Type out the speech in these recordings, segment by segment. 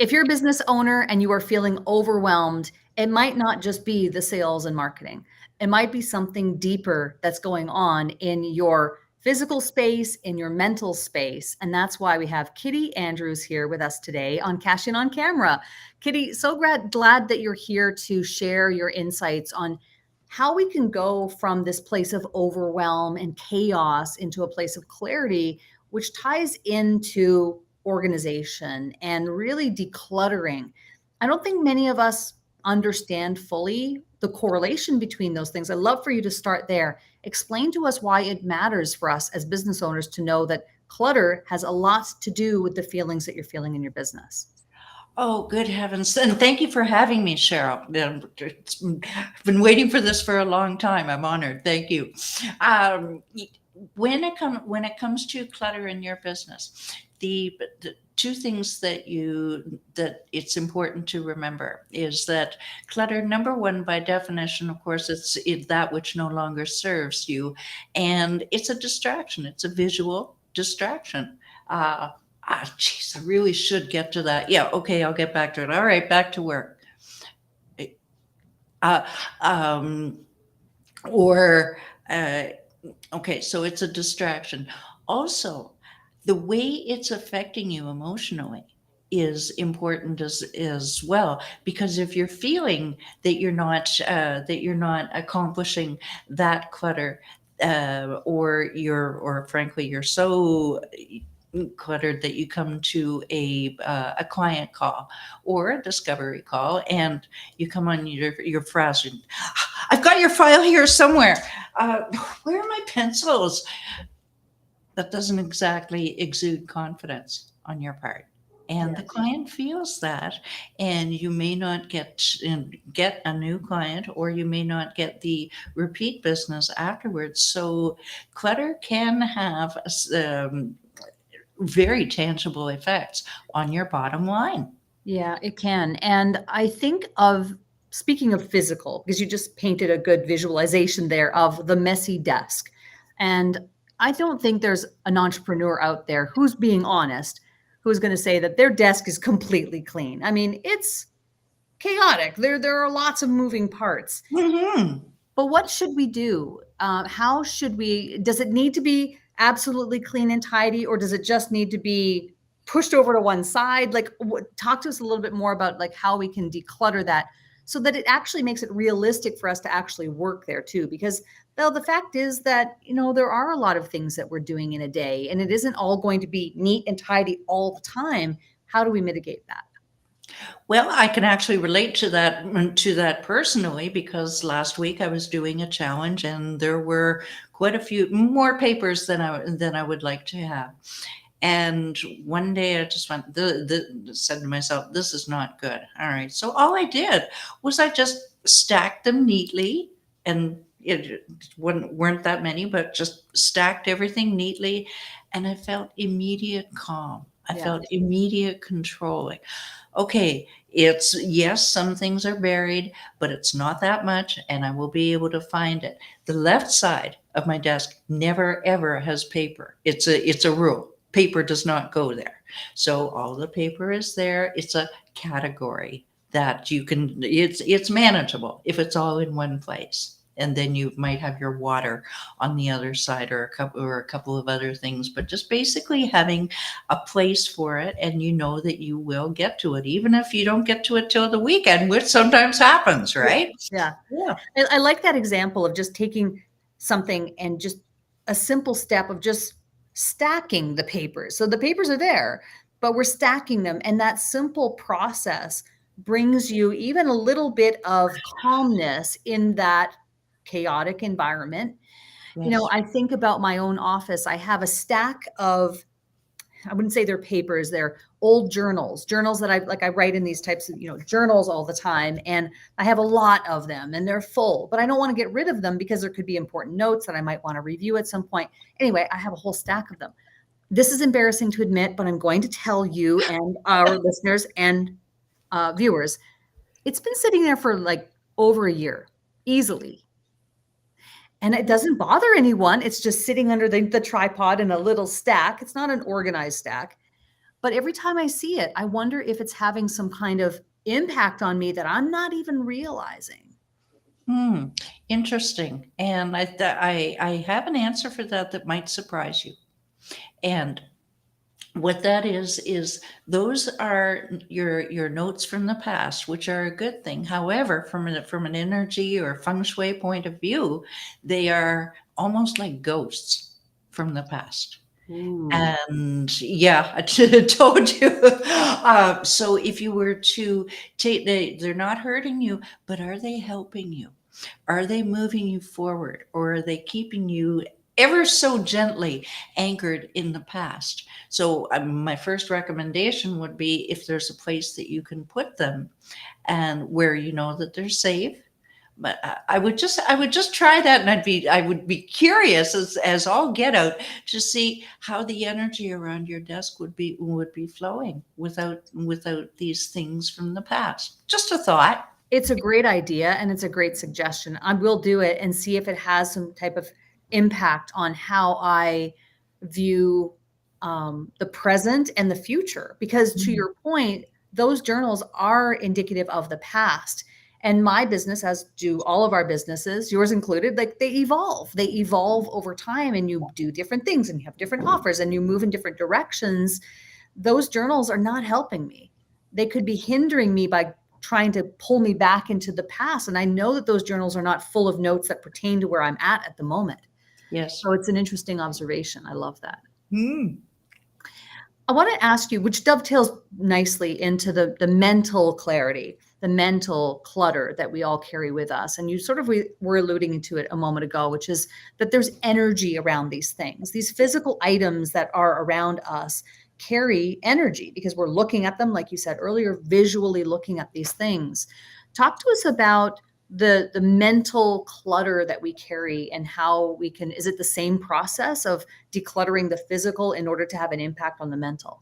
If you're a business owner and you are feeling overwhelmed, it might not just be the sales and marketing. It might be something deeper that's going on in your physical space, in your mental space. And that's why we have Kitti Andrews here with us today on Cash In on Camera. Kitti, so glad that you're here to share your insights on how we can go from this place of overwhelm and chaos into a place of clarity, which ties into organization and really decluttering. I don't think many of us understand fully the correlation between those things. I'd love for you to start there. Explain to us why it matters for us as business owners to know that clutter has a lot to do with the feelings that you're feeling in your business. Oh, good heavens. And thank you for having me, Cheryl. I've been waiting for this for a long time. I'm honored. Thank you. Um, when it comes to clutter in your business, the two things that it's important to remember is that clutter, number one, by definition, of course, it's that which no longer serves you, and it's a distraction. It's a visual distraction. Uh, Geez, I really should get to that. Yeah, okay, I'll get back to it. All right, back to work. Uh, um, or Okay, so it's a distraction. Also, the way it's affecting you emotionally is important as well, because if you're feeling that you're not accomplishing that clutter, or frankly you're so cluttered that you come to a client call or a discovery call, and you come on your frazzled. I've got your file here somewhere. Uh, where are my pencils? That doesn't exactly exude confidence on your part. And the Yes. client feels that, and you may not get a new client, or you may not get the repeat business afterwards. So, clutter can have very tangible effects on your bottom line. Yeah, it can. And I think of speaking of physical, because you just painted a good visualization there of the messy desk. And I don't think there's an entrepreneur out there who's being honest, who's going to say that their desk is completely clean. I mean, it's chaotic. There are lots of moving parts. Hmm. But what should we do? How should we? Does it need to be absolutely clean and tidy, or does it just need to be pushed over to one side? Like, talk to us a little bit more about like how we can declutter that, so that it actually makes it realistic for us to actually work there too. Because though the fact is that there are a lot of things that we're doing in a day, and it isn't all going to be neat and tidy all the time. How do we mitigate that? Well, I can actually relate to that personally, because last week I was doing a challenge and there were quite a few more papers than I would like to have. And one day I just said to myself, "This is not good." All right, so all I did was I just stacked them neatly, and it weren't that many, but just stacked everything neatly, and I felt immediate calm. I Yeah. felt immediate control. Like, okay, it's yes, some things are buried, but it's not that much, and I will be able to find it. The left side of my desk never ever has paper. It's a rule. Paper does not go there. So all the paper is there. It's a category that you can it's manageable if it's all in one place. And then you might have your water on the other side, or a couple of other things, but just basically having a place for it, and you know that you will get to it, even if you don't get to it till the weekend, which sometimes happens, Yeah. right? Yeah. Yeah. I like that example of just taking something and just a simple step of just stacking the papers. So the papers are there, but we're stacking them. And that simple process brings you even a little bit of calmness in that chaotic environment. Yes. I think about my own office. I have a stack of, I wouldn't say they're papers, they're old journals that I write in these types of, journals all the time. And I have a lot of them and they're full, but I don't want to get rid of them because there could be important notes that I might want to review at some point. Anyway, I have a whole stack of them. This is embarrassing to admit, but I'm going to tell you and our listeners and viewers, it's been sitting there for like over a year, easily. And it doesn't bother anyone. It's just sitting under the tripod in a little stack. It's not an organized stack. But every time I see it, I wonder if it's having some kind of impact on me that I'm not even realizing. Hmm, interesting. And I have an answer for that that might surprise you. And what that is those are your notes from the past, which are a good thing. However, from an energy or feng shui point of view, they are almost like ghosts from the past. Ooh. And yeah, I told you. So if you were to take, they're not hurting you, but are they helping you? Are they moving you forward, or are they keeping you ever so gently anchored in the past? So, my first recommendation would be if there's a place that you can put them and where you know that they're safe. But I would just try that, and I would be curious as all get out to see how the energy around your desk would be flowing without these things from the past. Just a thought. It's a great idea and it's a great suggestion. I will do it and see if it has some type of impact on how I view the present and the future. Because to Mm, your point, those journals are indicative of the past. And my business, as do all of our businesses, yours included, like they evolve. They evolve over time and you do different things and you have different offers and you move in different directions. Those journals are not helping me. They could be hindering me by trying to pull me back into the past. And I know that those journals are not full of notes that pertain to where I'm at the moment. yes. So it's an interesting observation. I love that. Mm. I want to ask you, which dovetails nicely into the mental clarity, the mental clutter that we all carry with us. And you sort of were alluding to it a moment ago, which is that there's energy around these things. These physical items that are around us carry energy because we're looking at them, like you said earlier, visually looking at these things. Talk to us about the mental clutter that we carry and how we can, is it the same process of decluttering the physical in order to have an impact on the mental?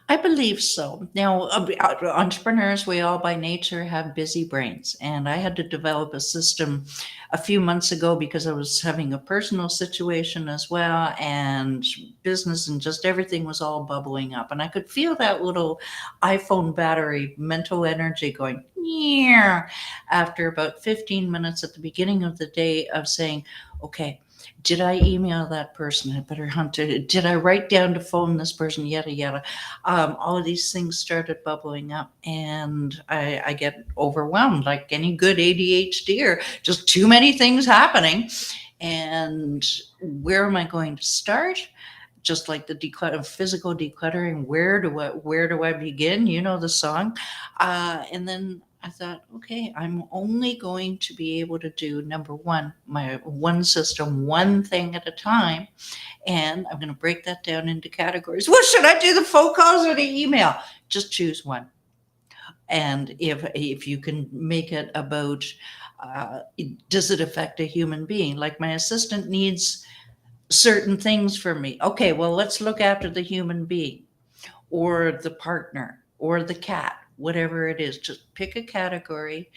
I believe so. Now, entrepreneurs, we all by nature have busy brains. And I had to develop a system a few months ago because I was having a personal situation as well, and business, and just everything was all bubbling up. And I could feel that little iPhone battery mental energy going, yeah, after about 15 minutes at the beginning of the day of saying, okay, did I email that person? I better hunt it. Did I write down to phone this person? Yada, yada. All of these things started bubbling up, and I get overwhelmed like any good ADHD, just too many things happening. And where am I going to start? Just like the physical decluttering, where do I begin? You know the song. And then I thought, okay, I'm only going to be able to do number one, my one system, one thing at a time, and I'm going to break that down into categories. Well, should I do the phone calls or the email? Just choose one. And if you can make it about, does it affect a human being? Like my assistant needs certain things from me. Okay, well, let's look after the human being or the partner or the cat, whatever it is. Just pick a category,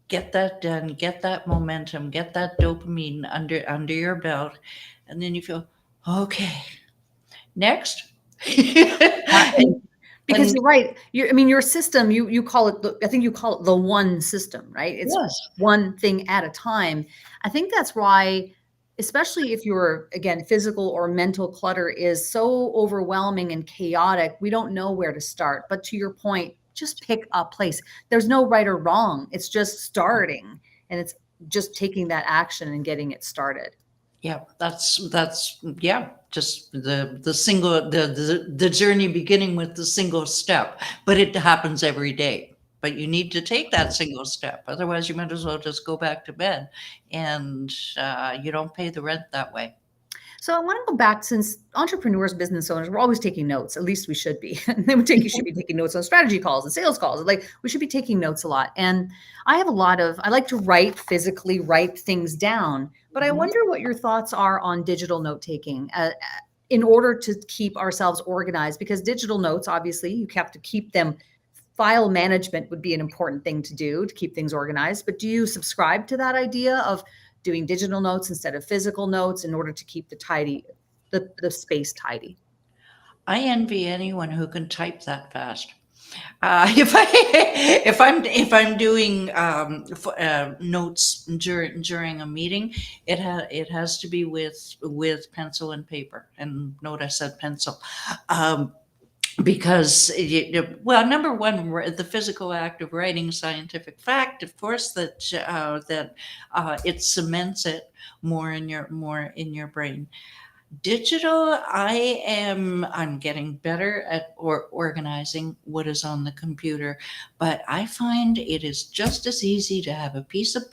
get that done, get that momentum, get that dopamine under your belt, and then you feel, okay, next. And and, because and you're right. I mean, your system, you call it, I think you call it the one system, right? It's yes, one thing at a time. I think that's why, especially if you're, again, physical or mental clutter is so overwhelming and chaotic, we don't know where to start. But to your point, just pick a place. There's no right or wrong. It's just starting and it's just taking that action and getting it started. yeah, that's yeah, just the single the journey beginning with the single step, but it happens every day. But you need to take that single step, otherwise you might as well just go back to bed, and you don't pay the rent that way. So I want to go back, since entrepreneurs, business owners, we're always taking notes. At least we should be. And they you should be taking notes on strategy calls and sales calls. Like we should be taking notes a lot. And I like to physically write things down. But I Mhm. wonder what your thoughts are on digital note taking in order to keep ourselves organized. Because digital notes, obviously, you have to keep them. File management would be an important thing to do to keep things organized. But do you subscribe to that idea of doing digital notes instead of physical notes in order to keep the space tidy? I envy anyone who can type that fast. If I'm doing notes during a meeting, it has to be with pencil and paper. And note I said pencil, um, because well, number one, the physical act of writing scientific fact, of course, that it cements it more in your brain. Digital, I'm getting better at organizing what is on the computer, but I find it is just as easy to have a piece of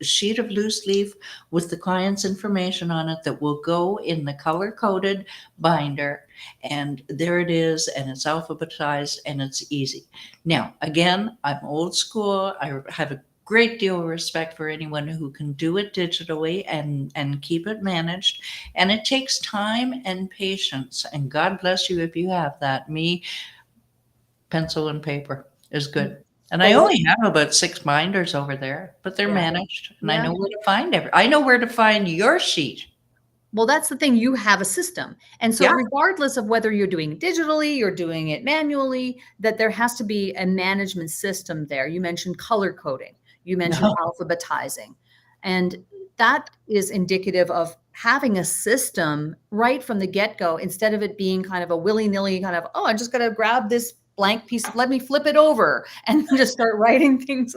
sheet of loose leaf with the client's information on it that will go in the color coded binder, and there it is, and it's alphabetized, and it's easy. Now again, I'm old school. I have a great deal of respect for anyone who can do it digitally and keep it managed, and it takes time and patience, and God bless you if you have that. Me, pencil and paper is good. And I Well, only have about 6 binders over there, but they're yeah, managed, and I yeah. know where to find I know where to find your sheet. Well, that's the thing, you have a system. And so Yeah. regardless of whether you're doing it digitally, you're doing it manually, that there has to be a management system there. You mentioned color coding, you mentioned No. alphabetizing, and that is indicative of having a system right from the get-go instead of it being kind of a willy-nilly kind of, "Oh, I'm just gonna grab this blank piece, let me flip it over," and just start writing things.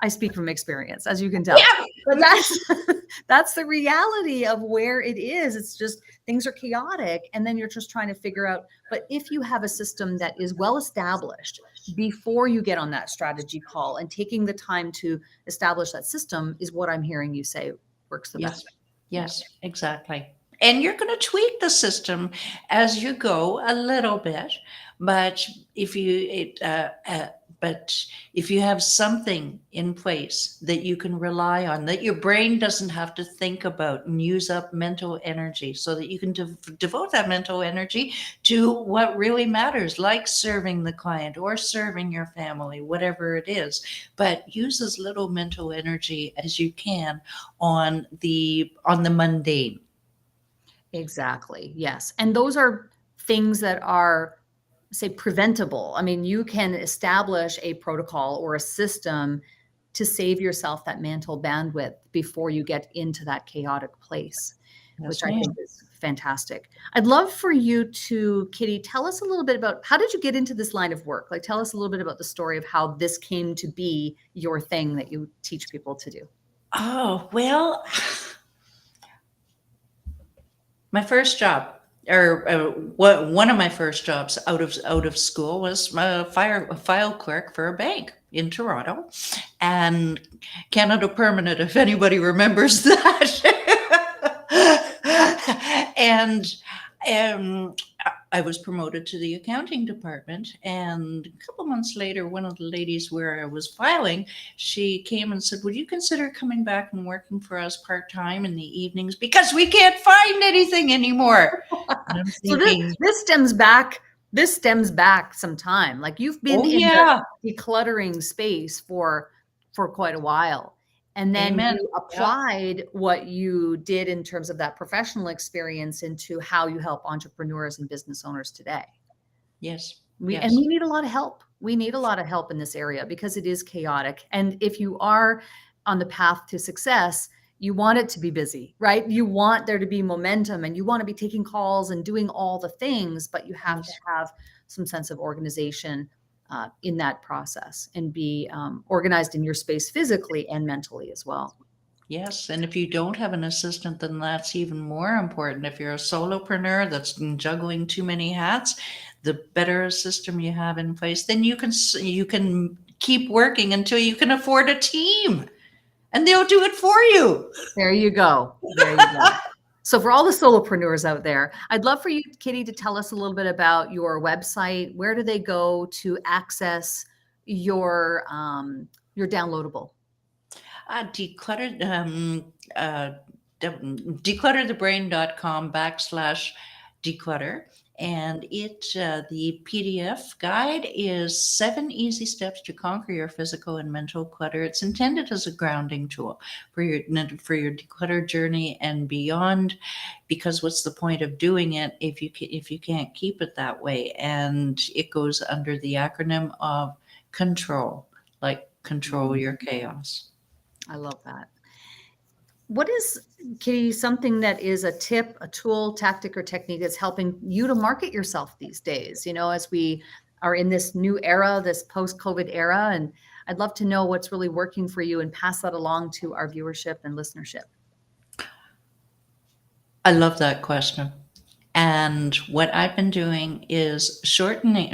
I speak from experience, as you can tell. But Yeah. that's that's the reality of where it is. It's just things are chaotic and then you're just trying to figure out. But if you have a system that is well established before you get on that strategy call and taking the time to establish that system is what I'm hearing you say works the Yes. best. Yeah. Yes, exactly. And you're going to tweak the system as you go a little bit, but if you it, but if you have something in place that you can rely on, that your brain doesn't have to think about and use up mental energy, so that you can devote that mental energy to what really matters, like serving the client or serving your family, whatever it is. But use as little mental energy as you can on the mundane. Exactly. Yes. And those are things that are, say, preventable. I mean, you can establish a protocol or a system to save yourself that mental bandwidth before you get into that chaotic place, which Yes, I think ma'am. is fantastic. I'd love for you to, Kitty, tell us a little bit about how did you get into this line of work? Like, tell us a little bit about the story of how this came to be your thing that you teach people to do. Oh, well, my first job, or one of my first jobs out of school, was a file clerk for a bank in Toronto, and Canada Permanent, if anybody remembers that. And I was promoted to the accounting department, and a couple months later, one of the ladies where I was filing, she came and said, "Would you consider coming back and working for us part time in the evenings, because we can't find anything anymore?" And I'm So this thinking, this stems back this stems back some time. Like you've been "Oh in the yeah, decluttering space for quite a while. And then amen." you Yeah, applied what you did in terms of that professional experience into how you help entrepreneurs and business owners today. yes, We yes, need a lot of help. We need a lot of help in this area because it is chaotic. And if you are on the path to success, you want it to be busy, right? You want there to be momentum and you want to be taking calls and doing all the things, but you have to yes. have some sense of organization in that process and be organized in your space physically and mentally as well. Yes, and if you don't have an assistant, then that's even more important. If you're a solopreneur that's juggling too many hats, the better a system you have in place, then you can keep working until you can afford a team, and they'll do it for you. There you go. There you go. So for all the solopreneurs out there, I'd love for you, Kitty, to tell us a little bit about your website. Where do they go to access your downloadable? Decluttered, declutterthebrain.com /declutter. and the PDF guide is 7 easy steps to conquer your physical and mental clutter. It's intended as a grounding tool for your declutter journey and beyond. Because what's the point of doing it if you can't keep it that way? And it goes under the acronym of control, like control your chaos. I love that. What is, Kitti, something that is a tip, a tool, tactic, or technique that's helping you to market yourself these days? You know, as we are in this new era, this post-COVID era, and I'd love to know what's really working for you and pass that along to our viewership and listenership. I love that question. And what I've been doing is shortening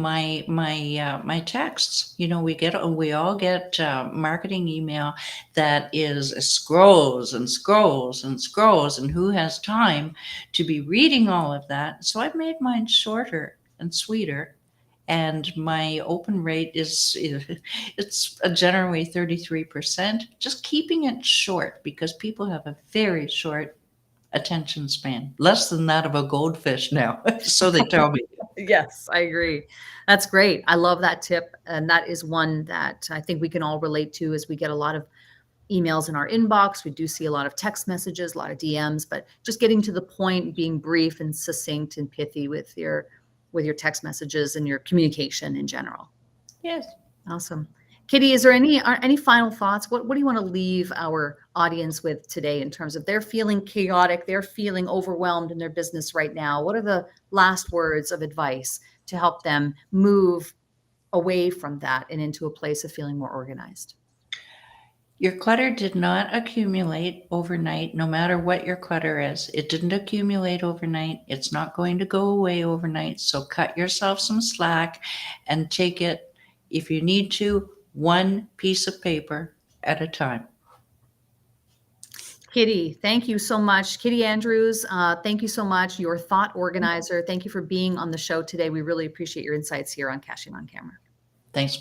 my texts. You know, we all get marketing email that is scrolls and scrolls and scrolls, and who has time to be reading all of that? So I've made mine shorter and sweeter, and my open rate is it's generally 33%. Just keeping it short because people have a very short attention span, less than that of a goldfish now. So they tell me. Yes, I agree. That's great. I love that tip. And that is one that I think we can all relate to as we get a lot of emails in our inbox. We do see a lot of text messages, a lot of DMs, but just getting to the point, being brief and succinct and pithy with your text messages and your communication in general. Yes. Awesome. Kitti, is there any final thoughts? What do you want to leave our audience with today in terms of they're feeling chaotic, they're feeling overwhelmed in their business right now? What are the last words of advice to help them move away from that and into a place of feeling more organized? Your clutter did not accumulate overnight, no matter what your clutter is. It didn't accumulate overnight. It's not going to go away overnight. So cut yourself some slack and take it, if you need to, one piece of paper at a time. Kitti, thank you so much. Kitti Andrews, thank you so much. Your thought organizer. Thank you for being on the show today. We really appreciate your insights here on Cashing on Camera. Thanks.